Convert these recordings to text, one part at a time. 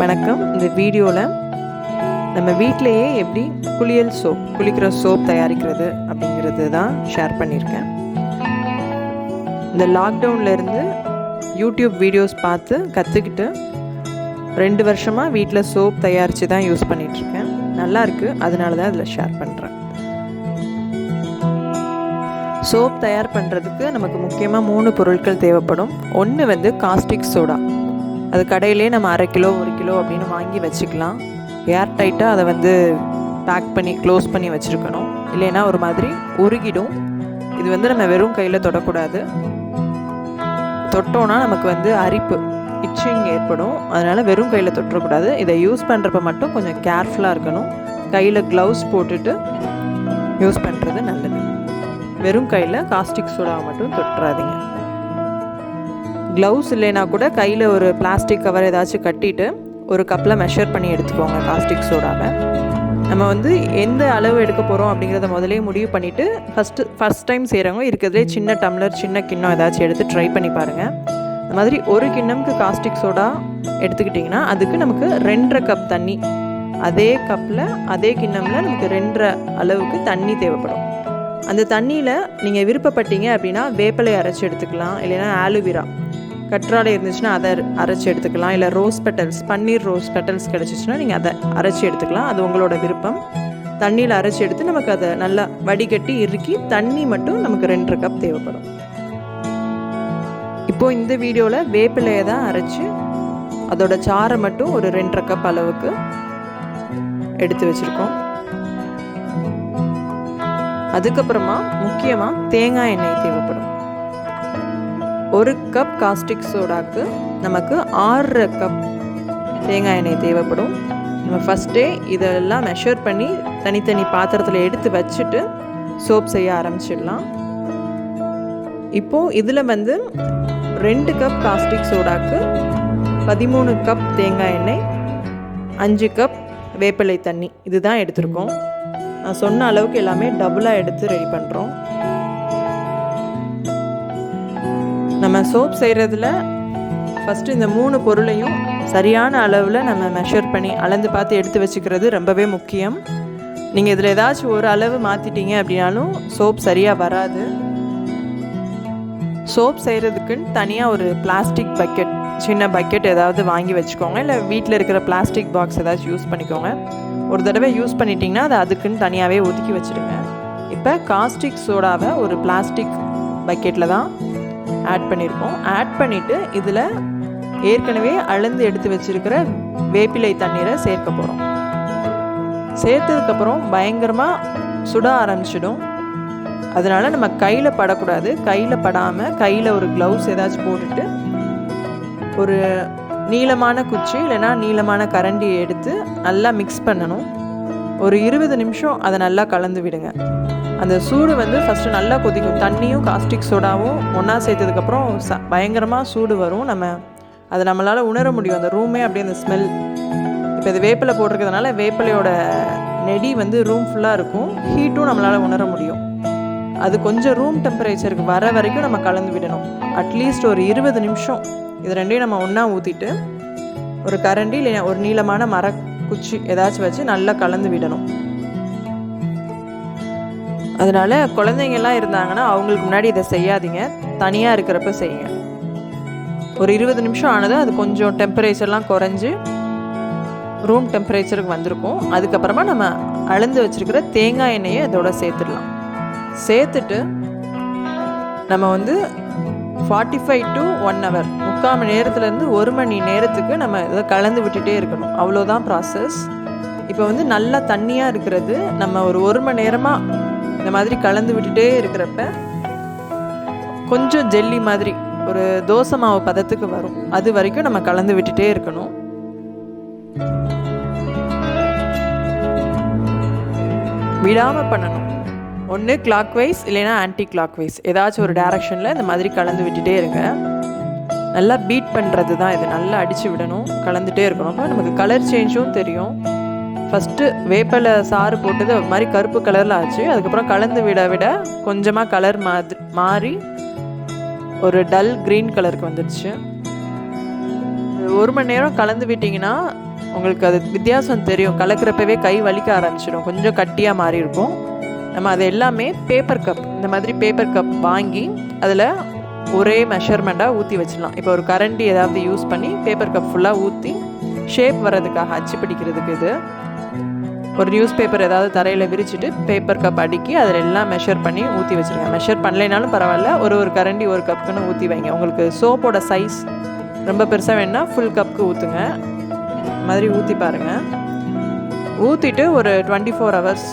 வணக்கம். இந்த வீடியோவில் நம்ம வீட்டிலையே எப்படி குளிக்கிற சோப் தயாரிக்கிறது அப்படிங்கிறது தான் ஷேர் பண்ணியிருக்கேன். இந்த லாக்டவுன்லேருந்து யூடியூப் வீடியோஸ் பார்த்து கற்றுக்கிட்டு 2 வருஷமாக வீட்டில் சோப் தயாரித்து தான் யூஸ் பண்ணிகிட்ருக்கேன். நல்லாயிருக்கு, அதனால தான் அதில் ஷேர் பண்ணுறேன். சோப் தயார் பண்ணுறதுக்கு நமக்கு முக்கியமாக 3 பொருட்கள் தேவைப்படும். ஒன்று காஸ்டிக் சோடா. அது கடையிலே நம்ம 1/2 கிலோ 1 கிலோ அப்படின்னு வாங்கி வச்சுக்கலாம். ஏர் டைட்டாக அதை பேக் பண்ணி க்ளோஸ் பண்ணி வச்சுருக்கணும், இல்லைன்னா ஒரு மாதிரி உருகிடும். இது நம்ம வெறும் கையில் தொடக்கூடாது. தொட்டோன்னா நமக்கு அரிப்பு, இச்சிங் ஏற்படும். அதனால் வெறும் கையில் தொட்டக்கூடாது. இதை யூஸ் பண்ணுறப்ப மட்டும் கொஞ்சம் கேர்ஃபுல்லாக இருக்கணும். கையில் க்ளவுஸ் போட்டுட்டு யூஸ் பண்ணுறது நல்லது. வெறும் கையில் காஸ்டிக் சோடாவை மட்டும் தொட்டுறாதீங்க. க்ளவுஸ் இல்லைனா கூட கையில் ஒரு பிளாஸ்டிக் கவர் ஏதாச்சும் கட்டிட்டு ஒரு கப்பில் மெஷர் பண்ணி எடுத்துக்கோங்க காஸ்டிக் சோடாவை. நம்ம எந்த அளவு எடுக்க போகிறோம் அப்படிங்கிறத முதலே முடிவு பண்ணிவிட்டு ஃபஸ்ட் டைம் செய்கிறவங்க இருக்கிறதுலே சின்ன டம்ளர் சின்ன கிண்ணம் ஏதாச்சும் எடுத்து ட்ரை பண்ணி பாருங்கள். அந்த மாதிரி ஒரு கிண்ணம்க்கு காஸ்டிக் சோடா எடுத்துக்கிட்டிங்கன்னா அதுக்கு நமக்கு 2.5 கப் தண்ணி, அதே கப்பில் அதே கிண்ணமில் நமக்கு 2.5 அளவுக்கு தண்ணி தேவைப்படும். அந்த தண்ணியில் நீங்கள் விருப்பப்பட்டீங்க அப்படின்னா வேப்பிலை அரைச்சி எடுத்துக்கலாம், இல்லைன்னா ஆலோவேரா கற்றாழை இருந்துச்சுன்னா அதை அரைச்சி எடுத்துக்கலாம், இல்லை பன்னீர் ரோஸ் பெட்டல்ஸ் கிடச்சிச்சின்னா நீங்கள் அதை அரைச்சி எடுத்துக்கலாம். அது உங்களோட விருப்பம். தண்ணியில் அரைச்சி எடுத்து நமக்கு அதை நல்லா வடிகட்டி இறுக்கி தண்ணி மட்டும் நமக்கு 2.5 கப் தேவைப்படும். இப்போது இந்த வீடியோவில் வேப்பிலையை தான் அரைச்சி அதோட சாறை மட்டும் ஒரு 2.5 கப் அளவுக்கு எடுத்து வச்சுருக்கோம். அதுக்கப்புறமா முக்கியமாக தேங்காய் எண்ணெய் தேவைப்படும். 1 கப் காஸ்டிக் சோடாக்கு நமக்கு 6 கப் தேங்காய் எண்ணெய் தேவைப்படும். நம்ம ஃபஸ்ட்டே இதெல்லாம் மெஷர் பண்ணி தனித்தனி பாத்திரத்தில் எடுத்து வச்சுட்டு சோப் செய்ய ஆரம்பிச்சிடலாம். இப்போது இதில் 2 கப் காஸ்டிக் சோடாக்கு 13 கப் தேங்காய் எண்ணெய், 5 கப் வேப்பிலை தண்ணி இதுதான் எடுத்துருக்கோம். நான் சொன்ன அளவுக்கு எல்லாமே டபுளாக எடுத்து ரெடி பண்ணுறோம். நம்ம சோப் செய்கிறதுல ஃபஸ்ட்டு இந்த 3 பொருளையும் சரியான அளவில் நம்ம மெஷர் பண்ணி அளந்து பார்த்து எடுத்து வச்சுக்கிறது ரொம்பவே முக்கியம். நீங்கள் இதில் ஏதாச்சும் ஒரு அளவு மாற்றிட்டீங்க அப்படின்னாலும் சோப் சரியாக வராது. சோப் செய்கிறதுக்குன்னு தனியாக ஒரு பிளாஸ்டிக் பக்கெட், சின்ன பக்கெட் ஏதாவது வாங்கி வச்சுக்கோங்க, இல்லை வீட்டில் இருக்கிற பிளாஸ்டிக் பாக்ஸ் ஏதாச்சும் யூஸ் பண்ணிக்கோங்க. ஒரு தடவை யூஸ் பண்ணிட்டீங்கன்னா அதை அதுக்குன்னு தனியாகவே ஒதுக்கி வச்சுடுங்க. இப்போ காஸ்டிக் சோடாவை ஒரு பிளாஸ்டிக் பக்கெட்டில் தான் ஆட் பண்ணியிருக்கோம். ஆட் பண்ணிவிட்டு இதில் ஏற்கனவே அளந்து எடுத்து வச்சுருக்கிற வேப்பிலை தண்ணீரை சேர்க்க போகிறோம். சேர்த்ததுக்கப்புறம் பயங்கரமாக சுட ஆரம்பிச்சிடும். அதனால் நம்ம கையில் படக்கூடாது. கையில் படாமல் கையில் ஒரு க்ளவுஸ் ஏதாச்சும் போட்டுட்டு ஒரு நீளமான குச்சி இல்லைனா நீளமான கரண்டி எடுத்து நல்லா மிக்ஸ் பண்ணணும். ஒரு 20 நிமிஷம் அதை நல்லா கலந்து விடுங்க. அந்த சூடு ஃபஸ்ட்டு நல்லா கொதிக்கும். தண்ணியும் காஸ்டிக் சோடாவும் ஒன்றா சேர்த்ததுக்கப்புறம் பயங்கரமாக சூடு வரும். அதை நம்மளால் உணர முடியும். அந்த ரூமே அப்படியே அந்த ஸ்மெல். இப்போ இது வேப்பிலை போட்டிருக்கிறதுனால வேப்பிலையோட நெடி ரூம் ஃபுல்லாக இருக்கும். ஹீட்டும் நம்மளால் உணர முடியும். அது கொஞ்சம் ரூம் டெம்பரேச்சருக்கு வர வரைக்கும் நம்ம கலந்து விடணும். அட்லீஸ்ட் ஒரு 20 நிமிஷம் இது ரெண்டையும் நம்ம ஒன்றா ஊற்றிட்டு ஒரு கரண்டி இல்லை ஒரு நீளமான மரக்குச்சி ஏதாச்சும் வச்சு நல்லா கலந்து விடணும். அதனால் குழந்தைங்கள்லாம் இருந்தாங்கன்னா அவங்களுக்கு முன்னாடி இதை செய்யாதீங்க, தனியாக இருக்கிறப்ப செய்யுங்க. ஒரு 20 நிமிஷம் ஆனதும் அது கொஞ்சம் டெம்பரேச்சர்லாம் குறைஞ்சி ரூம் டெம்பரேச்சருக்கு வந்திருக்கும். அதுக்கப்புறமா நம்ம அளந்து வச்சுருக்கிற தேங்காய் எண்ணெயை அதோட சேர்த்துடலாம். சேர்த்துட்டு நம்ம 45 to 1 hour 3/4 மணி நேரத்துலேருந்து 1 மணி நேரத்துக்கு நம்ம இதை கலந்து விட்டுட்டே இருக்கணும். அவ்வளோதான் ப்ராசஸ். இப்போ நல்லா தண்ணியாக இருக்கிறது நம்ம ஒரு 1 மணி நேரமாக இந்த மாதிரி கலந்து விட்டுட்டே இருக்கிறப்ப கொஞ்சம் ஜெல்லி மாதிரி ஒரு தோசை மாவு பதத்துக்கு வரும். அது வரைக்கும் நம்ம கலந்து விட்டுட்டே இருக்கணும். விடாமல் பண்ணணும். ஒன்று கிளாக் வைஸ் இல்லைன்னா ஆன்டி கிளாக் வைஸ் ஏதாச்சும் ஒரு டைரக்ஷனில் இந்த மாதிரி கலந்து விட்டுட்டே இருங்க. நல்லா பீட் பண்ணுறது தான் இது. நல்லா அடித்து விடணும், கலந்துகிட்டே இருக்கணும். அப்போ நமக்கு கலர் சேஞ்சும் தெரியும். ஃபஸ்ட்டு வேப்பிலை சாறு போட்டது ஒரு மாதிரி கருப்பு கலரில் ஆச்சு. அதுக்கப்புறம் கலந்து விட கொஞ்சமாக கலர் மாறி ஒரு டல் க்ரீன் கலருக்கு வந்துடுச்சு. 1 மணி நேரம் கலந்து விட்டிங்கன்னா உங்களுக்கு அது வித்தியாசம் தெரியும். கலக்கிறப்பவே கை வலிக்க ஆரம்பிச்சிடும், கொஞ்சம் கட்டியாக மாறி இருக்கும். நம்ம அது எல்லாமே பேப்பர் கப், இந்த மாதிரி பேப்பர் கப் வாங்கி அதில் ஒரே மெஷர்மெண்ட்டாக ஊற்றி வச்சிடலாம். இப்போ ஒரு கரண்டி ஏதாவது யூஸ் பண்ணி பேப்பர் கப் ஃபுல்லாக ஊற்றி ஷேப் வர்றதுக்காக, அச்சு பிடிக்கிறதுக்கு இது ஒரு நியூஸ் பேப்பர் ஏதாவது தரையில் விரிச்சிட்டு பேப்பர் கப் அடுக்கி அதில் எல்லாம் மெஷர் பண்ணி ஊற்றி வச்சுருங்க. மெஷர் பண்ணலைனாலும் பரவாயில்ல, ஒரு கரண்டி ஒரு கப்புக்குன்னு ஊற்றி வைங்க. உங்களுக்கு சோப்போட சைஸ் ரொம்ப பெருசாக வேணுன்னா ஃபுல் கப்புக்கு ஊற்றுங்க. மாதிரி ஊற்றி பாருங்கள். ஊற்றிட்டு ஒரு 24 hours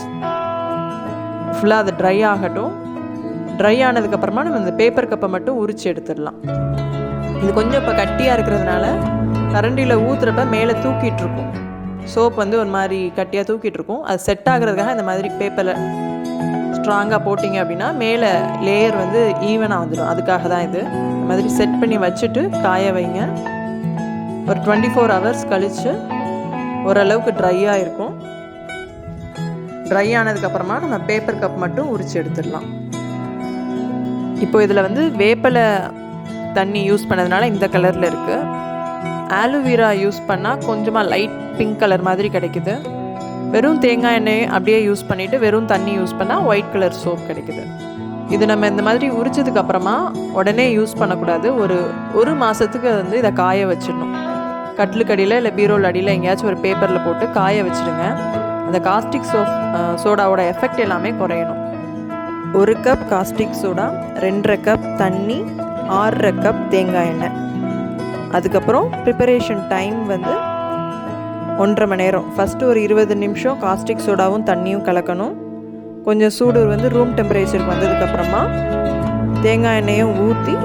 ஃபுல்லாக அது ட்ரை ஆகட்டும். ட்ரை ஆனதுக்கப்புறமா நம்ம இந்த பேப்பர் கப்பை மட்டும் உரித்து எடுத்துடலாம். இது கொஞ்சம் இப்போ கட்டியாக இருக்கிறதுனால கரண்டியில் ஊற்றுறப்ப மேலே தூக்கிட்டுருக்கும். சோப் வந்து ஒரு மாதிரி கட்டியாக தூக்கிட்டுருக்கும். அது செட் ஆகிறதுக்காக இந்த மாதிரி பேப்பரில் ஸ்ட்ராங்காக போட்டிங்க அப்படின்னா மேலே லேயர் வந்து ஈவனாக வந்துடும். அதுக்காக தான் இது. இந்த மாதிரி செட் பண்ணி வச்சுட்டு காய வைங்க. ஒரு 24 hours கழித்து ஓரளவுக்கு ட்ரையாக இருக்கும். ட்ரை ஆனதுக்கப்புறமா நம்ம பேப்பர் கப் மட்டும் உரித்து எடுத்துடலாம். இப்போ இதில் வந்து வேப்பலை தண்ணி யூஸ் பண்ணதுனால இந்த கலரில் இருக்குது. ஆலோவேரா யூஸ் பண்ணால் கொஞ்சமாக லைட் பிங்க் கலர் மாதிரி கிடைக்குது. வெறும் தேங்காய் எண்ணெய் அப்படியே யூஸ் பண்ணிவிட்டு வெறும் தண்ணி யூஸ் பண்ணால் ஒயிட் கலர் சோப் கிடைக்குது. இது நம்ம இந்த மாதிரி உரிச்சதுக்கப்புறமா உடனே யூஸ் பண்ணக்கூடாது. ஒரு மாதத்துக்கு வந்து இதை காய வச்சிடணும். கட்டிலுக்கடியில் இல்லை பீரோல் அடியில் எங்கேயாச்சும் ஒரு பேப்பரில் போட்டு காய வச்சுடுங்க. அந்த காஸ்டிக் சோடாவோட எஃபெக்ட் எல்லாமே குறையணும். 1 கப் காஸ்டிக் சோடா, 2.5 கப் தண்ணி, 6.5 கப் தேங்காய் எண்ணெய். அதுக்கப்புறம் ப்ரிப்பரேஷன் டைம் வந்து 1.5 மணி நேரம். ஃபஸ்ட்டு ஒரு 20 நிமிஷம் காஸ்டிக் சோடாவும் தண்ணியும் கலக்கணும். கொஞ்சம் சூடு வந்து ரூம் டெம்பரேச்சருக்கு வந்ததுக்கப்புறமா தேங்காய் எண்ணெயும் ஊற்றி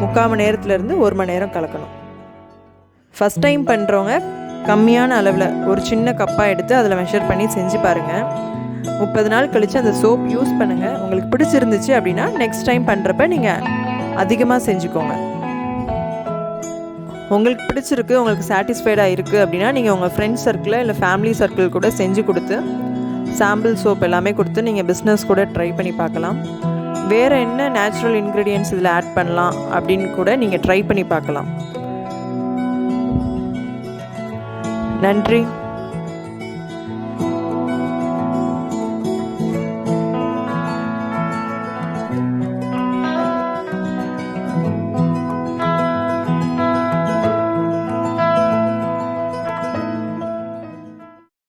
3/4 மணி நேரத்துலேருந்து 1 மணி நேரம் கலக்கணும். ஃபஸ்ட் டைம் பண்ணுறவங்க கம்மியான அளவில் ஒரு சின்ன கப்பாக எடுத்து அதில் மெஷர் பண்ணி செஞ்சு பாருங்கள். 30 நாள் கழித்து அந்த சோப் யூஸ் பண்ணுங்கள். உங்களுக்கு பிடிச்சிருந்துச்சு அப்படின்னா நெக்ஸ்ட் டைம் பண்ணுறப்ப நீங்கள் அதிகமாக செஞ்சுக்கோங்க. உங்களுக்கு பிடிச்சிருக்கு, உங்களுக்கு சாட்டிஸ்ஃபைடாக இருக்குது அப்படின்னா நீங்கள் உங்கள் ஃப்ரெண்ட்ஸ் சர்க்கிளில் இல்லை ஃபேமிலி சர்க்கிள் கூட செஞ்சு கொடுத்து சாம்பிள் சோப் எல்லாமே கொடுத்து நீங்கள் பிஸ்னஸ் கூட ட்ரை பண்ணி பார்க்கலாம். வேறு என்ன நேச்சுரல் இன்க்ரீடியன்ட்ஸ் இதில் ஆட் பண்ணலாம் அப்படின்னு கூட நீங்கள் ட்ரை பண்ணி பார்க்கலாம். நன்றி.